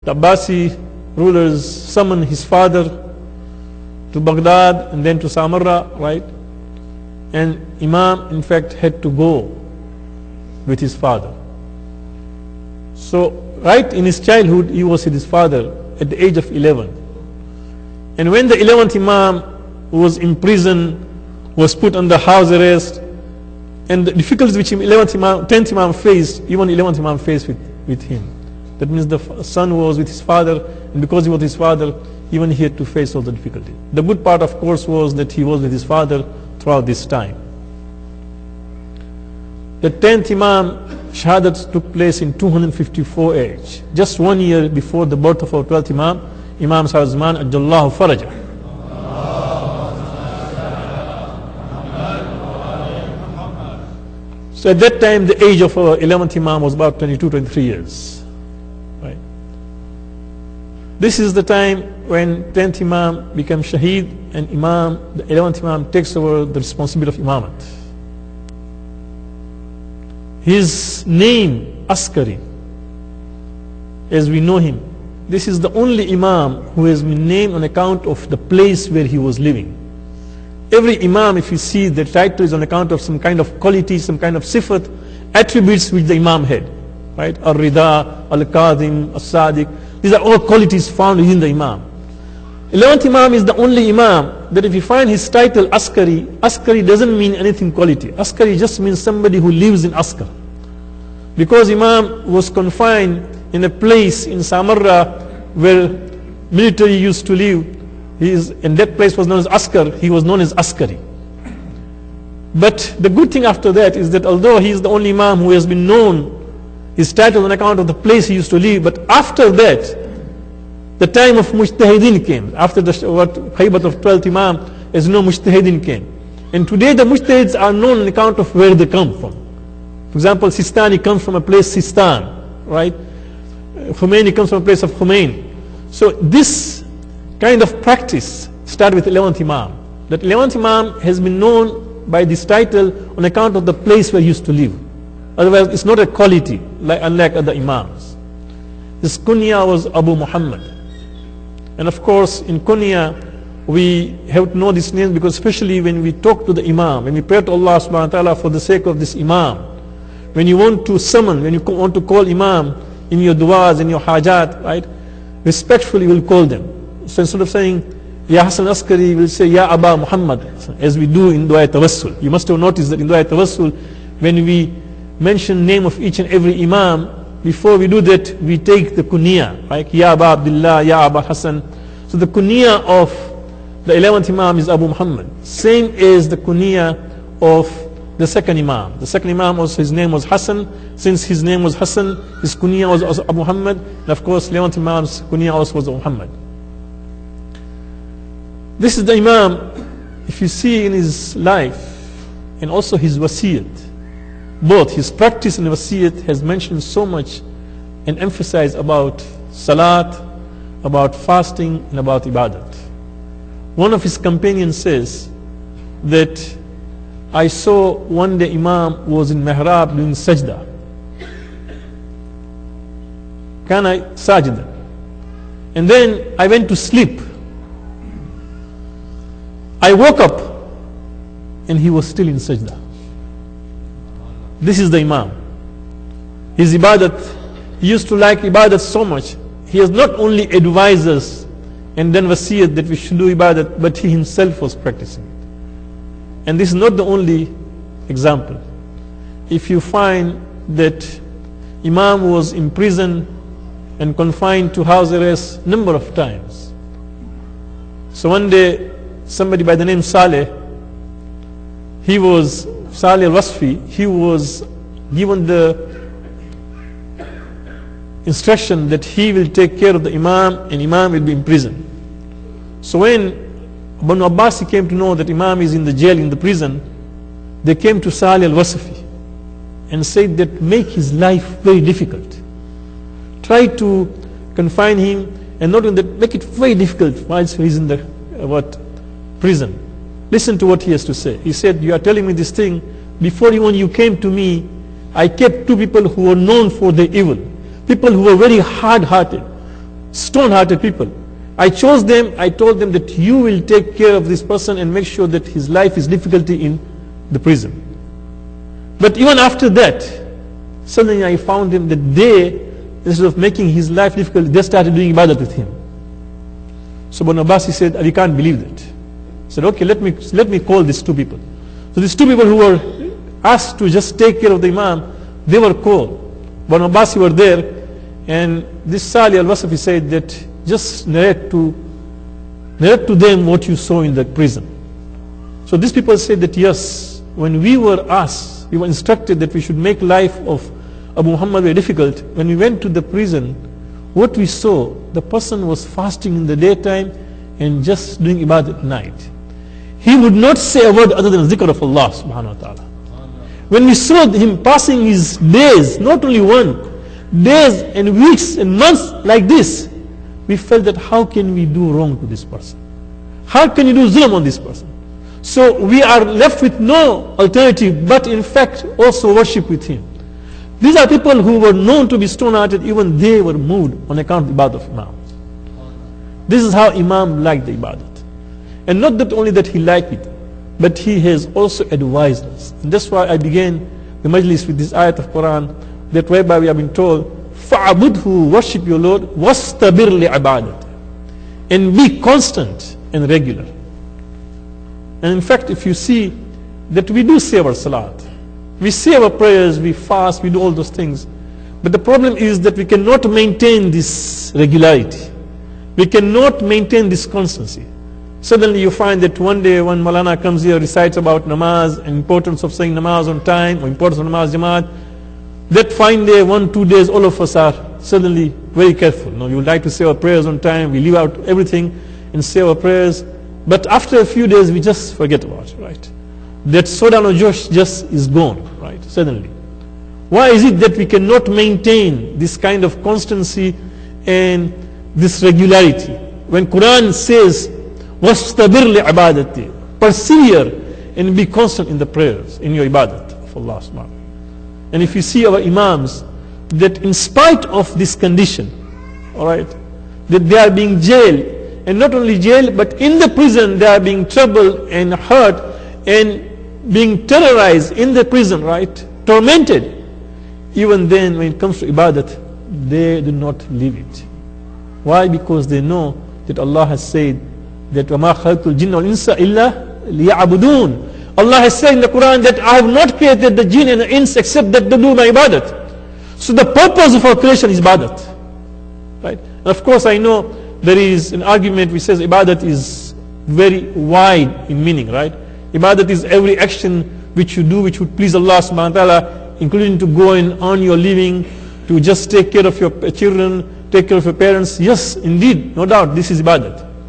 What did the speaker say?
the Abbasi rulers summoned his father to Baghdad and then to Samarra, right? And Imam, in fact, had to go with his father. So, right in his childhood, he was with his father at the age of 11. And when the 11th Imam was in prison, was put under house arrest, and the difficulties which 10th Imam faced, even 11th Imam faced with him. That means the son was with his father, and because he was his father, even he had to face all the difficulty. The good part, of course, was that he was with his father throughout this time. The 10th Imam Shahadat took place in 254 age, just 1 year before the birth of our 12th Imam, Imam Hassan Al-Askeri Faraja. So at that time, the age of our 11th Imam was about 22, 23 years. Right? This is the time when 10th Imam becomes Shaheed, and the 11th Imam takes over the responsibility of Imamat. His name, Askari, as we know him, this is the only Imam who has been named on account of the place where he was living. Every Imam, if you see, the title is on account of some kind of quality, some kind of sifat, attributes which the Imam had. Right? Al-Rida, Al-Qadim, Al-Sadiq. These are all qualities found within the Imam. 11th Imam is the only Imam that if you find his title Askari, Askari doesn't mean anything quality. Askari just means somebody who lives in Askar. Because Imam was confined in a place in Samarra where military used to live, and that place was known as Askar, he was known as Askari. But the good thing after that is that although he is the only Imam who has been known, his title on account of the place he used to live, but after that, the time of Mujtahidin came. After the Khaybat of 12th Imam, as you know, Mujtahidin came. And today the Mujtahids are known on account of where they come from. For example, Sistani comes from a place Sistan, right? Khomeini comes from a place of Khomeini. So this kind of practice started with 11th Imam. That 11th Imam has been known by this title on account of the place where he used to live. Otherwise, it's not a quality, unlike other Imams. His kunya was Abu Muhammad. And of course, in kunya, we have to know this name because especially when we talk to the Imam, when we pray to Allah subhanahu wa ta'ala for the sake of this Imam, when you want to summon, when you want to call Imam in your du'as, in your hajat, right, respectfully you will call them. So instead of saying, Ya Hassan Al-Askeri, we'll say, Ya Aba Muhammad, as we do in Dua Tawassul. You must have noticed that in Dua Tawassul, when we mention name of each and every Imam, before we do that, we take the kunya, like Ya Aba Abdullah, Ya Aba Hassan. So the kunya of the 11th Imam is Abu Muhammad. Same as the kunya of the second Imam. The second Imam, his name was Hassan. Since his name was Hassan, his kunya was also Abu Muhammad. And of course, 11th Imam's kunya also was Abu Muhammad. This is the Imam, if you see in his life, and also his wasiyat, both his practice and wasiyat has mentioned so much and emphasized about salat, about fasting, and about ibadat. One of his companions says that I saw one day Imam was in Mihrab doing sajda. Kana sajda. And then I went to sleep. I woke up and he was still in sajda. This is the Imam. His ibadat, he used to like ibadat so much. He has not only advised us and then wasiyat that we should do ibadat, but he himself was practicing it. And this is not the only example. If you find that Imam was in prison and confined to house arrest number of times. So one day, somebody by the name Saleh, Saleh al-Wasfi, he was given the instruction that he will take care of the Imam and Imam will be in prison. So when Banu Abbasi came to know that Imam is in the jail, in the prison, they came to Saleh al-Wasfi and said that make his life very difficult. Try to confine him and not only that, make it very difficult whilst he is in the prison. Listen to what he has to say. He said, you are telling me this thing. Before even you came to me, I kept two people who were known for their evil. People who were very hard-hearted. stone-hearted people. I chose them, I told them that you will take care of this person and make sure that his life is difficulty in the prison. But even after that, suddenly I found him that they, instead of making his life difficult, they started doing ibadat with him. So Ibn Abbas, he said, we can't believe that. He said, okay, let me call these two people. So these two people who were asked to just take care of the Imam, they were called. Ibn Abbas, were there, and this Salih al-Wasafi said that just narrate to them what you saw in the prison. So these people said that yes, when we were asked, we were instructed that we should make life of Abu Muhammad very difficult. When we went to the prison, what we saw, the person was fasting in the daytime and just doing ibadat at night. He would not say a word other than zikr of Allah subhanahu wa ta'ala. When we saw him passing his days, not only one, days and weeks and months like this, we felt that how can we do wrong to this person? How can you do zulm on this person? So we are left with no alternative but in fact also worship with him. These are people who were known to be stone-hearted, even they were moved on account of the ibadah of Imam. This is how Imam liked the ibadat. And not that only that he liked it, but he has also advised us. And that's why I began the majlis with this ayat of Quran, that whereby we have been told, فَعَبُدْهُ, worship your Lord, وَاسْتَبِرْ لِعِبَادَتِ, and be constant and regular. And in fact, if you see that we do say our salat, we say our prayers, we fast, we do all those things, but the problem is that we cannot maintain this regularity. We cannot maintain this constancy. Suddenly you find that one day when Malana comes here, recites about namaz and importance of saying namaz on time, or importance of namaz jamaat, that fine day, 1-2 days, all of us are suddenly very careful. No, we would like to say our prayers on time, we leave out everything and say our prayers, but after a few days we just forget about it, right? That soda no josh just is gone, right? Suddenly. Why is it that we cannot maintain this kind of constancy and this regularity? When Quran says, وَاسْتَبِرْ لِعِبَادَتِي, persevere and be constant in the prayers, in your ibadat of Allah subhanahu wa ta'ala. And if you see our Imams, that in spite of this condition, alright, that they are being jailed, and not only jailed, but in the prison they are being troubled and hurt and being terrorized in the prison, right, tormented. Even then, when it comes to ibadat, they do not leave it. Why? Because they know that Allah has said that وَمَا خَلَقْتُ الْجِنَّ وَالْإِنسَ إِلَّا لِيَعْبُدُونَ. Allah has said in the Quran that I have not created the jinn and the ins except that they do my ibadat. So the purpose of our creation is ibadat, right? And of course I know there is an argument which says ibadat is very wide in meaning, right? Ibadat is every action which you do which would please Allah subhanahu wa ta'ala, including to go and earn your living, to just take care of your children, take care of your parents. Yes, indeed, no doubt, this is ibadat.